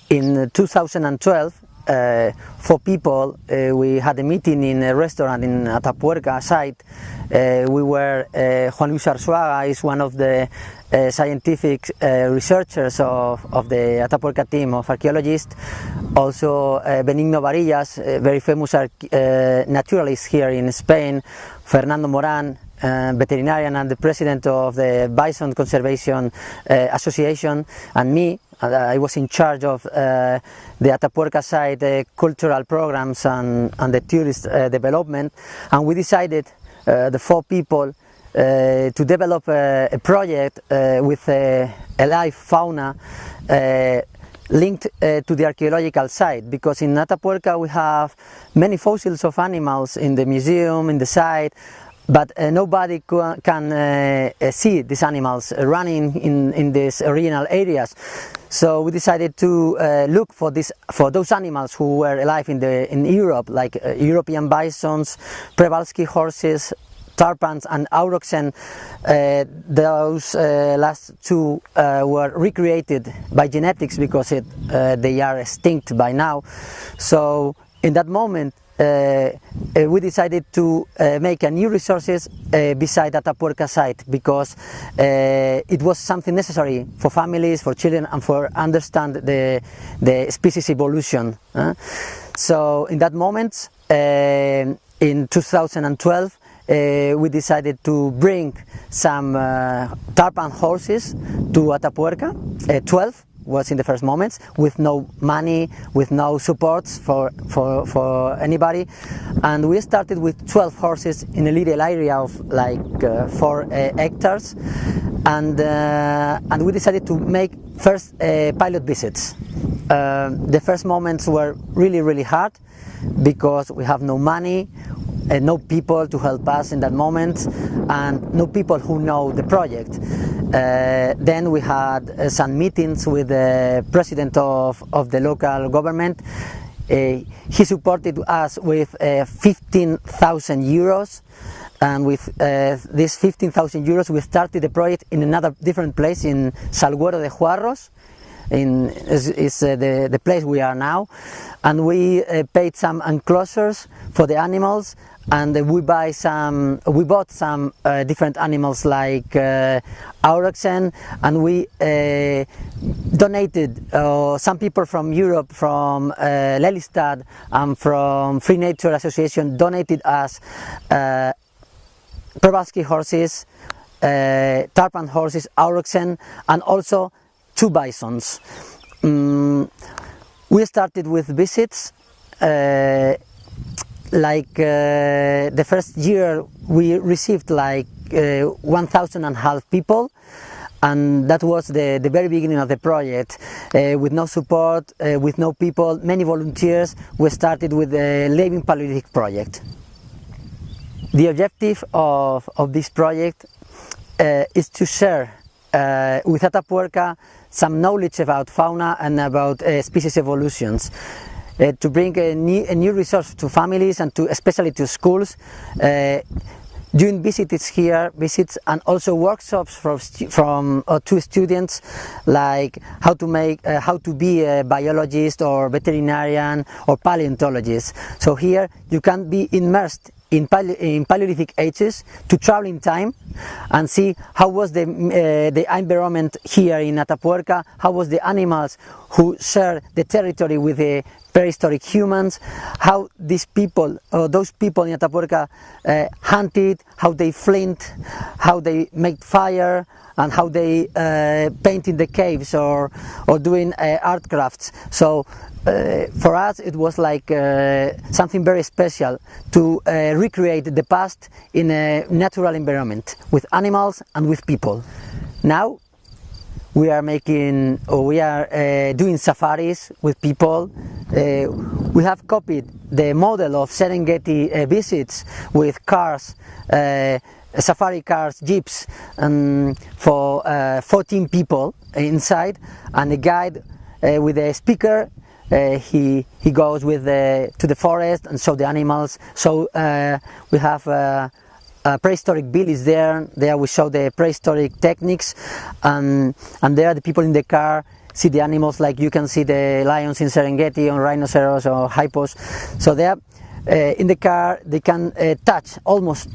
In 2012, 4 people, we had a meeting in a restaurant in Atapuerca site. We were, Juan Luis Arzuaga is one of the scientific researchers of the Atapuerca team of archaeologists. Also Benigno Varillas, very famous naturalist here in Spain, Fernando Moran, veterinarian and the president of the Bison Conservation Association, and me. I was in charge of the Atapuerca site cultural programs and the tourist development, and we decided, the 4 people, to develop a project with a live fauna linked to the archaeological site, because in Atapuerca we have many fossils of animals in the museum, in the site, but nobody can see these animals running in these original areas. So we decided to look for those animals who were alive in Europe, like European bisons, Przewalski horses, tarpans and aurochsen. Those last 2 were recreated by genetics because they are extinct by now. So in that moment we decided to make a new resources beside Atapuerca site, because it was something necessary for families, for children, and for understand the species evolution. So in that moment, in 2012, we decided to bring some tarpan horses to Atapuerca, 12 was in the first moments, with no money, with no supports for anybody, and we started with 12 horses in a little area of like 4 hectares, and we decided to make first pilot visits. The first moments were really hard, because we have no money, no people to help us in that moment, and no people who know the project. Then we had some meetings with the president of the local government. He supported us with 15,000 euros, and with these 15,000 euros we started the project in another different place in Salguero de Juarros. Is the place we are now, and we paid some enclosures for the animals, and we bought some different animals like aurochsen, and we donated, some people from Europe, from Lelystad and from Free Nature Association donated us Przewalski horses, tarpan horses, aurochsen, and also 2 bisons. We started with visits. The first year we received like 1,500 people, and that was the very beginning of the project. With no support, with no people, many volunteers, we started with the Living Paleolithic project. The objective of this project is to share with Atapuerca some knowledge about fauna and about species evolutions, to bring a new resource to families and especially to schools, doing visits and also workshops to students, like how to be a biologist or veterinarian or paleontologist. So here you can be immersed in Paleolithic ages, to travel in time and see how was the environment here in Atapuerca, how was the animals who share the territory with the prehistoric humans, how these people, those people in Atapuerca hunted, how they flint, how they make fire, and how they paint in the caves or doing art crafts. So for us it was like something very special to recreate the past in a natural environment with animals and with people. Now we are doing safaris with people. We have copied the model of Serengeti visits with cars, safari cars, jeeps, for 14 people inside, and a guide with a speaker. He goes to the forest and show the animals. So we have a prehistoric village there. There we show the prehistoric techniques, and there the people in the car see the animals, like you can see the lions in Serengeti, or rhinoceros or hippos. So they are in the car. They can almost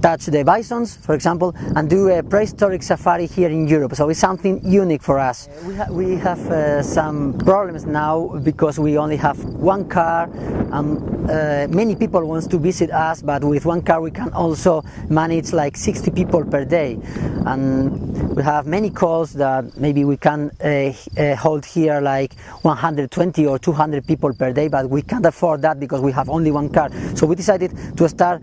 touch the bisons, for example, and do a prehistoric safari here in Europe. So it's something unique for us. We have some problems now because we only have one car, and many people want to visit us, but with one car we can also manage like 60 people per day, and we have many calls that maybe we can hold here like 120 or 200 people per day, but we can't afford that because we have only one car. So we decided to start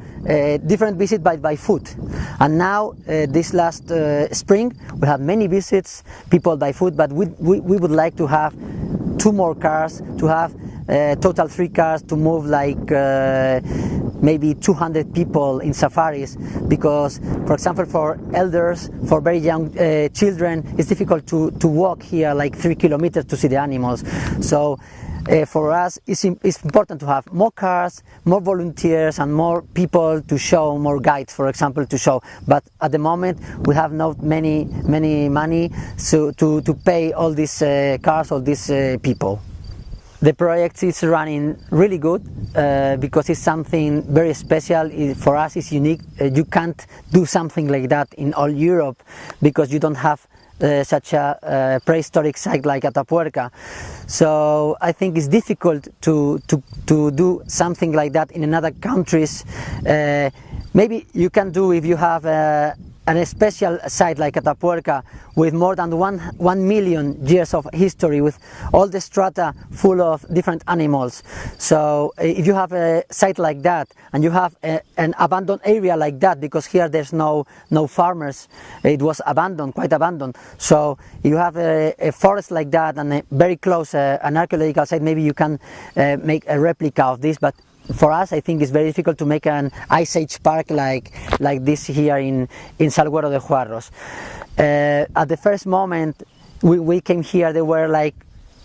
different visits by foot, and now this last spring we have many visits, people by foot, but we would like to have 2 more cars, to have total 3 cars to move like maybe 200 people in safaris, because for example for elders, for very young children, it's difficult to walk here like 3 kilometers to see the animals. So for us it's important to have more cars, more volunteers, and more people to show, more guides for example to show, but at the moment we have not many money to pay all these cars, all these people. The project is running really good because it's something very special. For us it's unique. You can't do something like that in all Europe because you don't have such a prehistoric site like Atapuerca. So I think it's difficult to do something like that in another countries. Maybe you can do if you have a special site like Atapuerca with more than 1 million years of history, with all the strata full of different animals. So if you have a site like that and you have an abandoned area like that, because here there's no farmers, it was abandoned, quite abandoned. So if you have a forest like that and a very close an archaeological site, maybe you can make a replica of this. But for us, I think it's very difficult to make an Ice Age park like this here in Salguero de Juarros. At the first moment we came here, there were like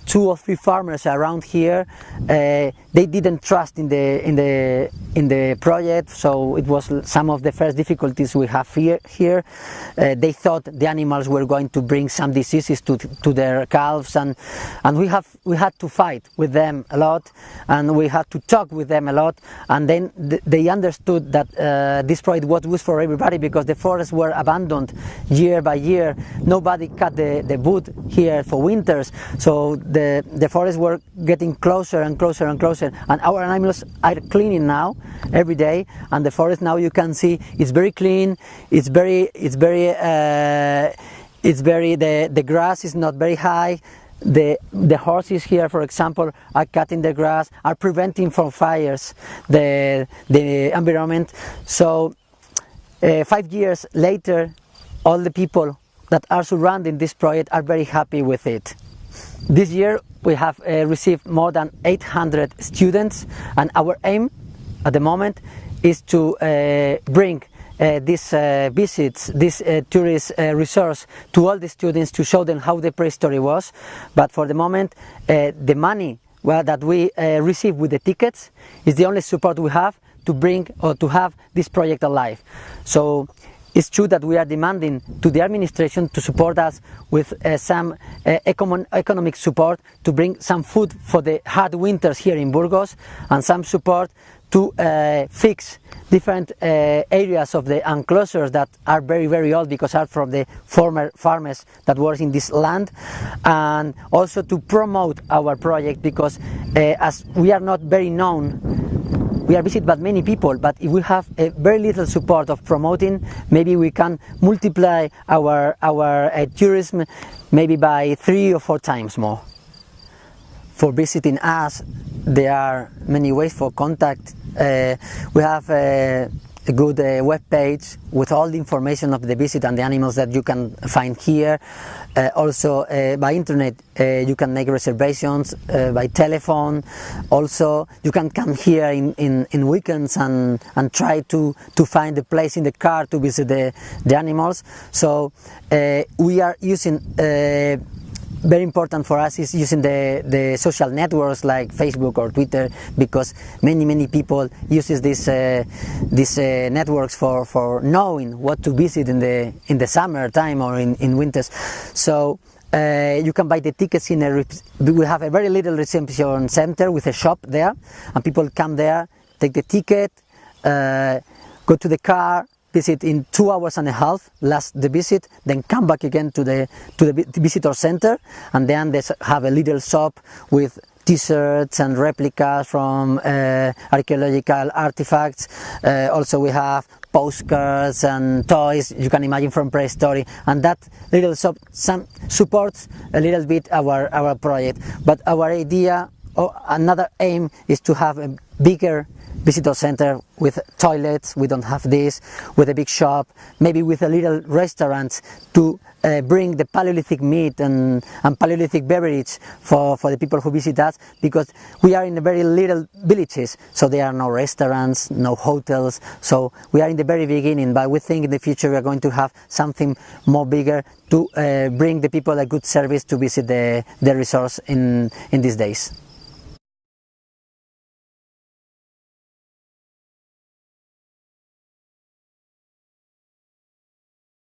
2 or 3 farmers around here. They didn't trust in the project, so it was some of the first difficulties we have here. They thought the animals were going to bring some diseases to their calves, and we had to fight with them a lot, and we had to talk with them a lot, and then they understood that this project was good for everybody because the forests were abandoned year by year. Nobody cut the wood here for winters, so the forests were getting closer and closer and closer, and our animals are cleaning now every day, and the forest now you can see it's very clean. The grass is not very high. The horses here, for example, are cutting the grass, are preventing from fires the environment. So 5 years later, all the people that are surrounding this project are very happy with it. This year we have received more than 800 students, and our aim at the moment is to bring these visits, this tourist resource to all the students, to show them how the prehistory was. But for the moment the money that we receive with the tickets is the only support we have to bring or to have this project alive. So it's true that we are demanding to the administration to support us with some economic support, to bring some food for the hard winters here in Burgos, and some support to fix different areas of the enclosures that are very old because are from the former farmers that were in this land, and also to promote our project because as we are not very known, we are visited by many people, but if we have a very little support of promoting, maybe we can multiply our tourism maybe by 3 or 4 times more. For visiting us, there are many ways for contact. We have a good web page with all the information of the visit and the animals that you can find here. Also by internet you can make reservations, by telephone. Also you can come here in weekends and try to find a place in the car to visit the animals. So we are using very important for us is using the social networks like Facebook or Twitter, because many people uses these networks for knowing what to visit in the summer time or in winters. So You can buy the tickets in we have a very little reception center with a shop there, and people come there, take the ticket, go to the car, visit in 2 hours and a half, last the visit, then come back again to the visitor center, and then they have a little shop with t-shirts and replicas from archaeological artifacts. Also we have postcards and toys, you can imagine, from Prehistory, and that little shop supports a little bit our project. But our idea, another aim, is to have a bigger visitor center with toilets. We don't have this, with a big shop, maybe with a little restaurant to bring the Paleolithic meat and Paleolithic beverage for the people who visit us, because we are in a very little villages, so there are no restaurants, no hotels, so we are in the very beginning, but we think in the future we are going to have something more bigger to bring the people a good service to visit the resource in these days.